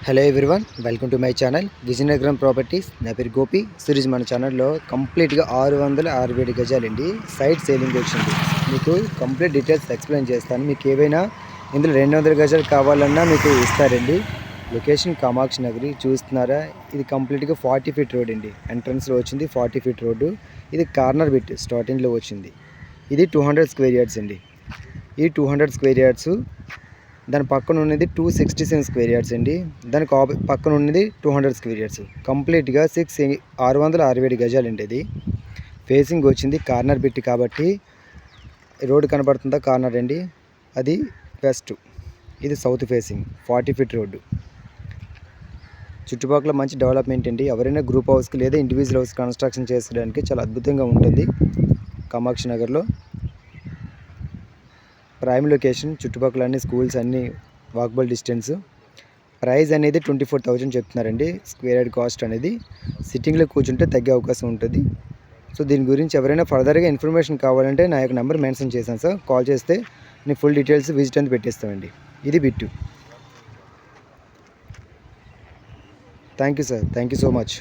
Hello everyone, welcome to my channel Vizianagaram properties. నా పేరు Gopi series. మన ఛానల్లో కంప్లీట్గా 667 గజాలండి సైట్ సేలింగ్ వచ్చింది. మీకు కంప్లీట్ డీటెయిల్స్ ఎక్స్ప్లెయిన్ చేస్తాను. మీకు ఏవైనా ఇందులో 200 గజాలు కావాలన్నా మీకు ఇస్తారండి. లొకేషన్ కామాక్షి నగరి చూస్తున్నారా. ఇది కంప్లీట్గా 40 ఫీట్ రోడ్ అండి. ఎంట్రన్స్లో వచ్చింది 40 ఫీట్ రోడ్డు. ఇది కార్నర్ బిట్ స్టార్టింగ్లో వచ్చింది. ఇది 200 స్క్వేర్ యార్డ్స్ అండి. ఈ 200 స్క్వేర్ యార్డ్స్ దాని పక్కన ఉన్నది 267 స్క్వేర్ యార్డ్స్ అండి. దానికి పక్కన ఉన్నది 200 స్క్వేర్ యార్డ్స్. కంప్లీట్గా 667 గజాలండి. ఇది ఫేసింగ్ వచ్చింది కార్నర్ బిట్ కాబట్టి రోడ్ కనబడుతుందా కార్నర్ అండి. అది వెస్ట్, ఇది సౌత్ ఫేసింగ్ 40 ఫీట్ రోడ్డు. చుట్టుపక్కల మంచి డెవలప్మెంట్ అండి. ఎవరైనా గ్రూప్ హౌస్కి లేదా ఇండివిజువల్ హౌస్ కన్స్ట్రక్షన్ చేసుకోవడానికి చాలా అద్భుతంగా ఉంటుంది. కామాక్షి నగర్లో ప్రైమ్ లొకేషన్, చుట్టుపక్కల అన్ని స్కూల్స్ అన్నీ వాకబుల్ డిస్టెన్స్. ప్రైస్ అనేది 24,000 చెప్తున్నారండి స్క్వేర్ యార్డ్ కాస్ట్ అనేది. సిట్టింగ్లో కూర్చుంటే తగ్గే అవకాశం ఉంటుంది. సో దీని గురించి ఎవరైనా ఫర్దర్గా ఇన్ఫర్మేషన్ కావాలంటే నా యొక్క నెంబర్ మెన్షన్ చేశాను సార్. కాల్ చేస్తే నేను ఫుల్ డీటెయిల్స్ విజిట్ అంతా పెట్టేస్తామండి. ఇది Bittu. Thank you sir, thank you so much.